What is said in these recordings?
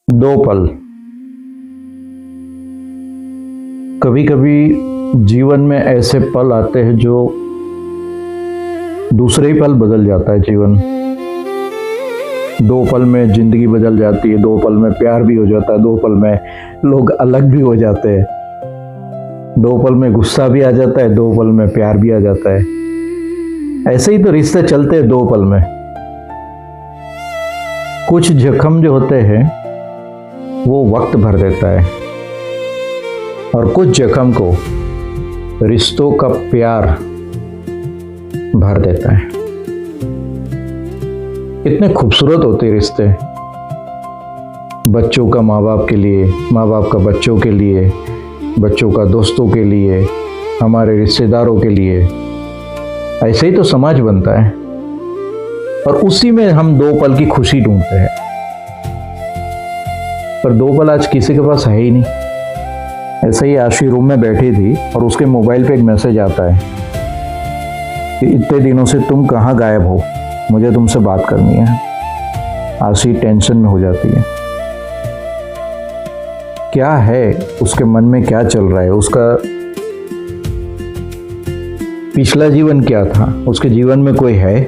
दो पल। कभी कभी जीवन में ऐसे पल आते हैं जो दूसरे ही पल बदल जाता है जीवन। दो पल में जिंदगी बदल जाती है, दो पल में प्यार भी हो जाता है, दो पल में लोग अलग भी हो जाते हैं, दो पल में गुस्सा भी आ जाता है, दो पल में प्यार भी आ जाता है। ऐसे ही तो रिश्ते चलते हैं दो पल में। कुछ जख्म जो होते हैं वो वक्त भर देता है और कुछ जख्म को रिश्तों का प्यार भर देता है। इतने खूबसूरत होते रिश्ते, बच्चों का माँ बाप के लिए, माँ बाप का बच्चों के लिए, बच्चों का दोस्तों के लिए, हमारे रिश्तेदारों के लिए। ऐसे ही तो समाज बनता है और उसी में हम दो पल की खुशी ढूंढते हैं। पर दो पल आज किसी के पास है ही नहीं। ऐसे ही आशी रूम में बैठी थी और उसके मोबाइल पे एक मैसेज आता है कि इतने दिनों से तुम कहाँ गायब हो, मुझे तुमसे बात करनी है। आशी टेंशन में हो जाती है। क्या है उसके मन में, क्या चल रहा है, उसका पिछला जीवन क्या था, उसके जीवन में कोई है,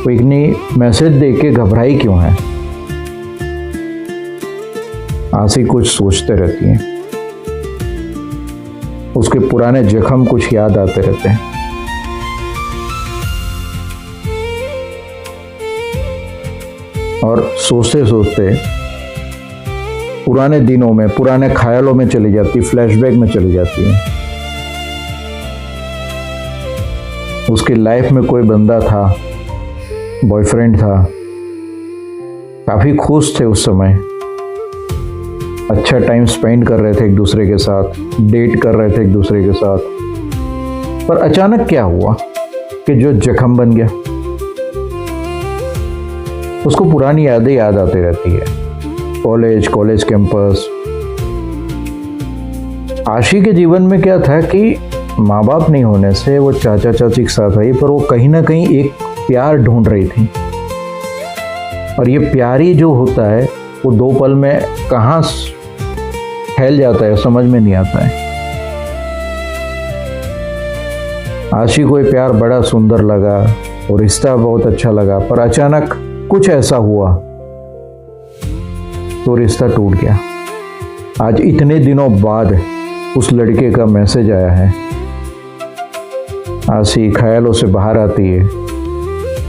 कोई नहीं। मैसेज देख के घबराई क्यों है? आशी कुछ सोचते रहती है, उसके पुराने जख्म कुछ याद आते रहते हैं। और सोचते सोचते पुराने दिनों में, पुराने ख्यालों में चली जाती, फ्लैशबैक में चली जाती है। उसकी लाइफ में कोई बंदा था, बॉयफ्रेंड था, काफी खुश थे उस समय, अच्छा टाइम स्पेंड कर रहे थे एक दूसरे के साथ, डेट कर रहे थे एक दूसरे के साथ। पर अचानक क्या हुआ कि जो जख्म बन गया, उसको पुरानी यादें याद आती रहती है। College campus. आशी के जीवन में क्या था कि माँ बाप नहीं होने से वो चाचा चाची के साथ आई, पर वो कहीं ना कहीं एक प्यार ढूंढ रही थी। और ये प्यार ही जो होता है वो दो पल में कहाँ फैल जाता है, समझ में नहीं आता है। आशी को ये प्यार बड़ा सुंदर लगा और रिश्ता बहुत अच्छा लगा, पर अचानक कुछ ऐसा हुआ तो रिश्ता टूट गया। आज इतने दिनों बाद उस लड़के का मैसेज आया है। आशी ख्यालों से बाहर आती है,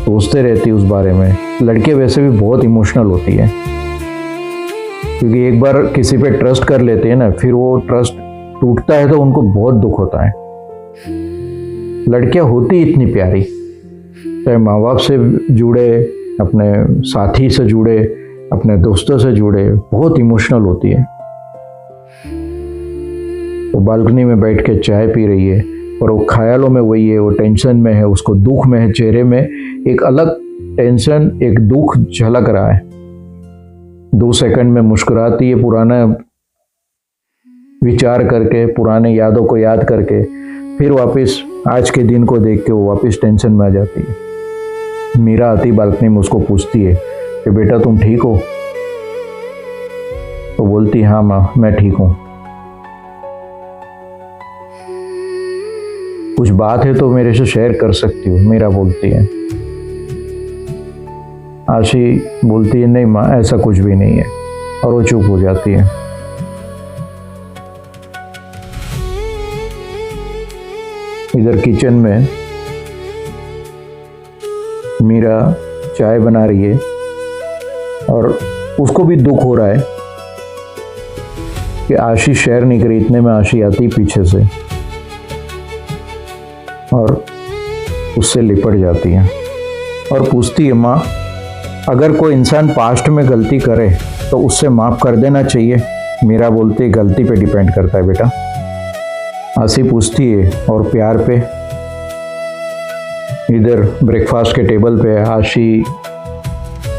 सोचते रहती है उस बारे में। लड़के वैसे भी बहुत इमोशनल होती है, क्योंकि एक बार किसी पे ट्रस्ट कर लेते हैं ना, फिर वो ट्रस्ट टूटता है तो उनको बहुत दुख होता है। लड़कियां होती इतनी प्यारी, चाहे माँ बाप से जुड़े, अपने साथी से जुड़े, अपने दोस्तों से जुड़े, बहुत इमोशनल होती है। वो बालकनी में बैठ के चाय पी रही है और वो ख्यालों में वही है, वो टेंशन में है, उसको दुख में है, चेहरे में एक अलग टेंशन, एक दुख झलक रहा है। 2 सेकंड में मुस्कुराती है, पुराना विचार करके, पुराने यादों को याद करके, फिर वापस आज के दिन को देख के वो वापस टेंशन में आ जाती है। मीरा आती बालकनी में, उसको पूछती है कि बेटा तुम ठीक हो? वो बोलती हाँ माँ, मैं ठीक हूँ। कुछ बात है तो मेरे से शेयर कर सकती हो, मीरा बोलती है। आशी बोलती है नहीं माँ, ऐसा कुछ भी नहीं है, और वो चुप हो जाती है। इधर किचन में मीरा चाय बना रही है और उसको भी दुख हो रहा है कि आशी शेयर नहीं करी। इतने में आशी आती पीछे से और उससे लिपट जाती है और पूछती है माँ, अगर कोई इंसान पास्ट में गलती करे तो उससे माफ़ कर देना चाहिए? मीरा बोलती है गलती पे डिपेंड करता है बेटा। आशी पूछती है और प्यार पे? इधर ब्रेकफास्ट के टेबल पे आशी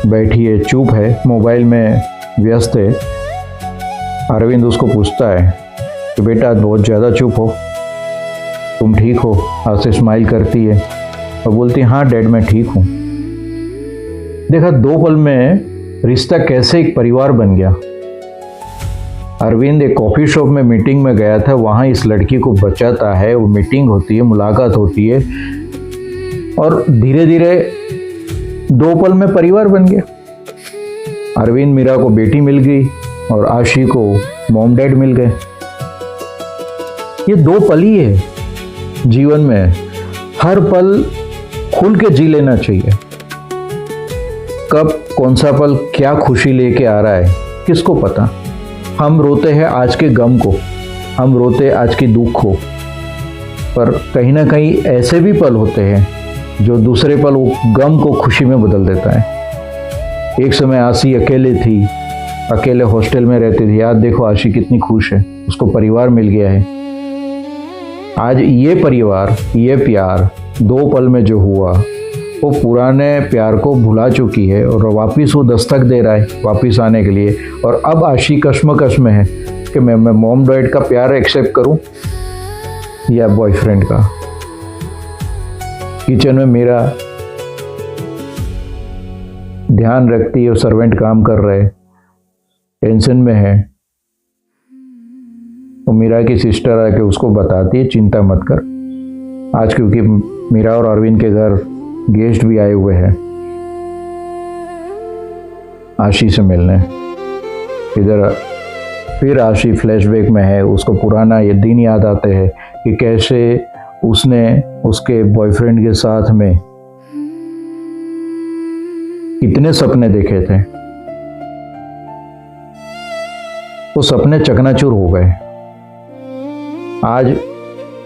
बैठी है, चुप है, मोबाइल में व्यस्त है। अरविंद उसको पूछता है कि बेटा आज बहुत ज़्यादा चुप हो, तुम ठीक हो? आशी स्माइल करती है और बोलती हाँ डैड मैं ठीक हूँ। देखा, दो पल में रिश्ता कैसे एक परिवार बन गया। अरविंद एक कॉफ़ी शॉप में मीटिंग में गया था, वहाँ इस लड़की को बचाता है, वो मीटिंग होती है, मुलाकात होती है और धीरे धीरे 2 पल में परिवार बन गया। अरविंद मीरा को बेटी मिल गई और आशी को मॉम डैड मिल गए। ये 2 पल ही है जीवन में, हर पल खुल के जी लेना चाहिए। कब कौन सा पल क्या खुशी लेके आ रहा है किसको पता। हम रोते हैं आज के गम को, हम रोते हैं आज की दुख को, पर कहीं ना कहीं ऐसे भी पल होते हैं जो दूसरे पल वो गम को खुशी में बदल देता है। एक समय आशी अकेले थी, अकेले हॉस्टल में रहती थी, आज देखो आशी कितनी खुश है, उसको परिवार मिल गया है। आज ये परिवार, ये प्यार 2 पल में जो हुआ वो पुराने प्यार को भुला चुकी है और वापस वो दस्तक दे रहा है वापस आने के लिए। और अब आशी कश्मकश में है कि मैं मॉम डैड का प्यार एक्सेप्ट करूं या बॉयफ्रेंड का। किचन में मेरा ध्यान रखती है और सर्वेंट काम कर रहे, टेंशन में है। तो मीरा की सिस्टर आके उसको बताती है चिंता मत कर, आज क्योंकि मीरा और अरविंद के घर गेस्ट भी आए हुए हैं आशी से मिलने। इधर फिर आशी फ्लैशबैक में है, उसको पुराना ये दिन याद आते हैं कि कैसे उसने उसके बॉयफ्रेंड के साथ में कितने सपने देखे थे, वो सपने चकनाचूर हो गए। आज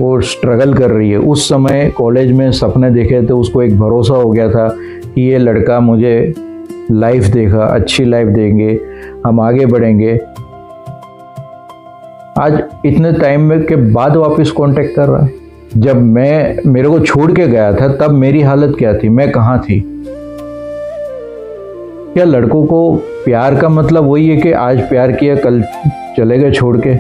वो स्ट्रगल कर रही है। उस समय कॉलेज में सपने देखे थे, उसको एक भरोसा हो गया था कि ये लड़का मुझे लाइफ देगा, अच्छी लाइफ देंगे, हम आगे बढ़ेंगे। आज इतने टाइम में के बाद वापस कांटेक्ट कर रहा है। जब मेरे को छोड़ के गया था तब मेरी हालत क्या थी, मैं कहाँ थी। क्या लड़कों को प्यार का मतलब वही है कि आज प्यार किया कल चले गए छोड़ के?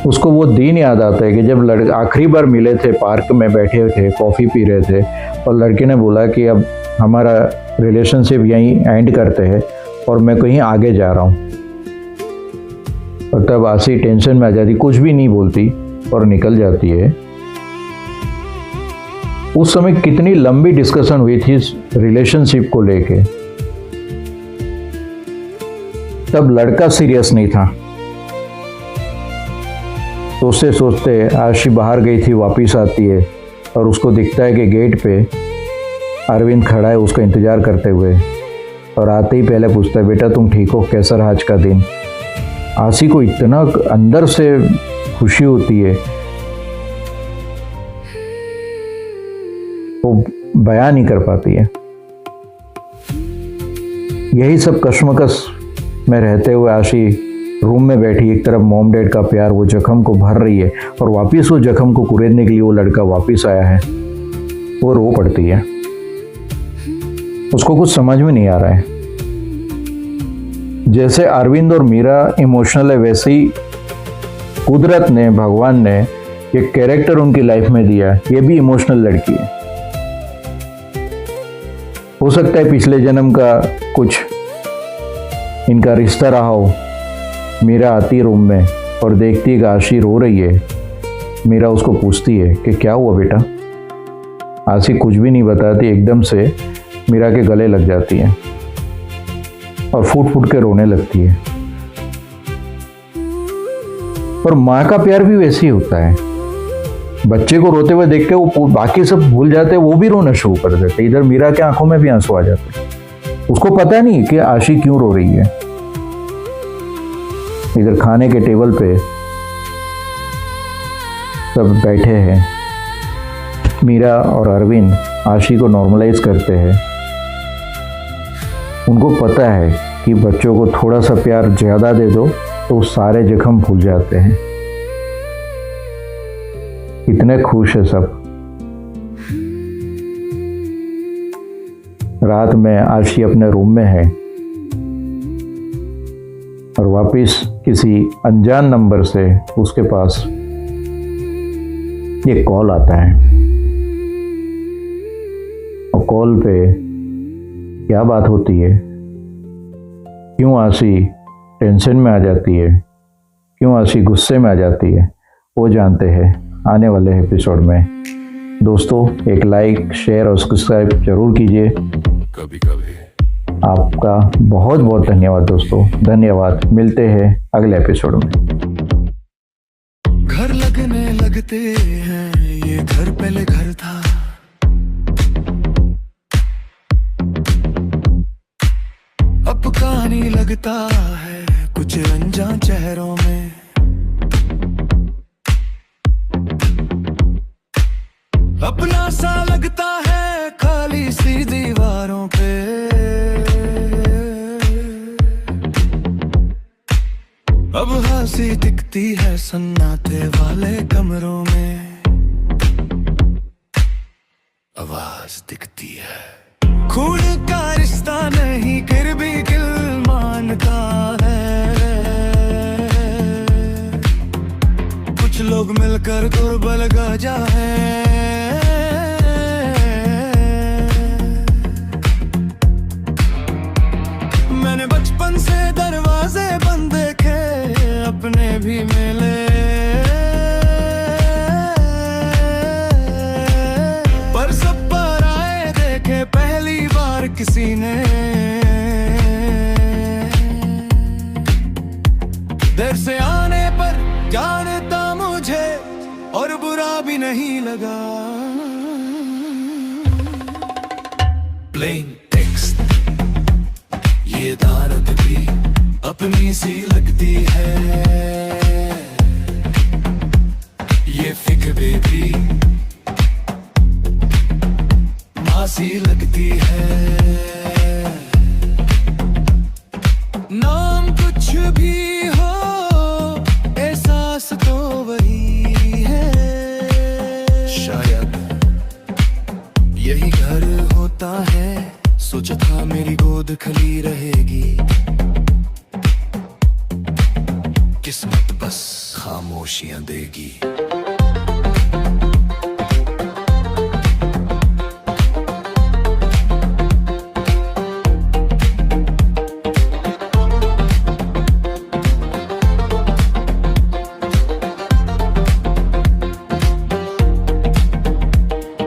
उसको वो दिन याद आता है कि जब लड़के आखिरी बार मिले थे, पार्क में बैठे थे, कॉफ़ी पी रहे थे और लड़के ने बोला कि अब हमारा रिलेशनशिप यहीं एंड करते हैं और मैं कहीं आगे जा रहा हूँ। और तब आशी टेंशन में आ जाती, कुछ भी नहीं बोलती और निकल जाती है। उस समय कितनी लंबी डिस्कशन हुई थी इस रिलेशनशिप को लेके। तब लड़का सीरियस नहीं था। सोचते सोचते आशी बाहर गई थी, वापस आती है और उसको दिखता है कि गेट पे अरविंद खड़ा है उसका इंतज़ार करते हुए। और आते ही पहले पूछता है, बेटा तुम ठीक हो, कैसा रहा आज का दिन? आशी को इतना अंदर से खुशी होती है, वो बयान नहीं कर पाती है। यही सब कश्मकश में रहते हुए आशी रूम में बैठी, एक तरफ मॉम डैड का प्यार वो जख्म को भर रही है और वापस वो जख्म को कुरेदने के लिए वो लड़का वापस आया है। वो रो पड़ती है, उसको कुछ समझ में नहीं आ रहा है। जैसे अरविंद और मीरा इमोशनल है, वैसे ही कुदरत ने, भगवान ने एक कैरेक्टर उनकी लाइफ में दिया, ये भी इमोशनल लड़की है। हो सकता है पिछले जन्म का कुछ इनका रिश्ता रहा हो। मीरा आती है रूम में और देखती है कि आशी रो रही है। मीरा उसको पूछती है कि क्या हुआ बेटा? आशी कुछ भी नहीं बताती, एकदम से मीरा के गले लग जाती है और फूट फूट के रोने लगती है। और माँ का प्यार भी वैसे ही होता है, बच्चे को रोते हुए देख के वो बाकी सब भूल जाते हैं, वो भी रोना शुरू कर देते। इधर मीरा के आंखों में भी आंसू आ जाते हैं। उसको पता नहीं कि आशी क्यों रो रही है। इधर खाने के टेबल पे सब बैठे हैं, मीरा और अरविंद आशी को नॉर्मलाइज करते हैं। उनको पता है कि बच्चों को थोड़ा सा प्यार ज़्यादा दे दो तो सारे जख्म भूल जाते हैं। इतने खुश है सब। रात में आशी अपने रूम में है और वापस किसी अनजान नंबर से उसके पास ये कॉल आता है और कॉल पे क्या बात होती है, क्यों आशी टेंशन में आ जाती है, क्यों आशी गुस्से में आ जाती है, वो जानते हैं आने वाले एपिसोड में। दोस्तों एक लाइक शेयर और सब्सक्राइब जरूर कीजिए। कभी कभी आपका बहुत बहुत धन्यवाद दोस्तों, धन्यवाद। मिलते हैं अगले एपिसोड में। घर लगने लगते हैं, ये घर पहले घर था। अब कहानी लगता है कुछ अनजान चेहरों में। अपना सा लगता है खाली सी दीवारों पे। अब हंसी दिखती है सन्नाटे वाले कमरों में। आवाज दिखती है खून का रिश्ता नहीं फिर भी दिल मानता है। कुछ लोग मिलकर दुर्बल गजा है। मैंने बचपन से दरवाजे बंद देखे, अपने भी मिले, पर सब पर आए देखे पहली बार किसी ने। देर से आने पर जानता मुझे और बुरा भी नहीं लगा। प्लेन टेक्स्ट ये दारद भी अपनी सी लगती है। ये फिक्रे भी मासी लगती है। नाम कुछ भी हो एहसास तो वही है। शायद यही घर होता है, सोचा था मेरी गोद खली रहेगी। किस्मत बस खामोशियां देगी।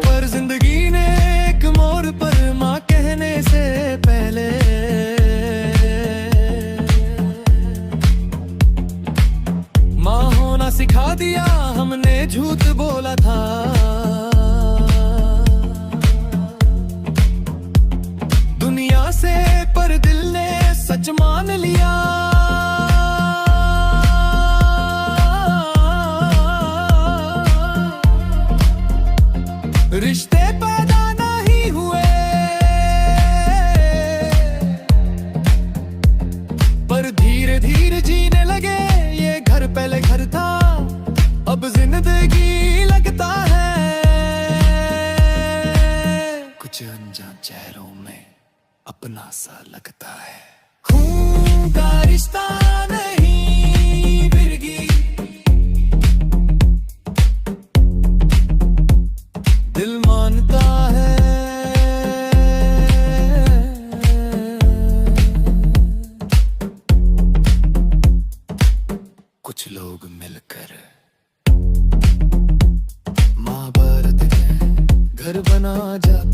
पर जिंदगी ने एक मोड़ पर माँ कहने से पहले माँ होना सिखा दिया। हमने झूठ बोला था, दुनिया से, पर दिल ने सच मान लिया। रिश्ते पैदा नहीं हुए, पर धीरे धीरे जीने लगे। ये घर पहले घर था, अब जिंदगी लगता है कुछ अनजान चेहरों में अपना सा लगता है। खून का रिश्ता नहीं बिरगी, दिल मानता है। कुछ लोग मिलकर महाभारत में घर बना जाते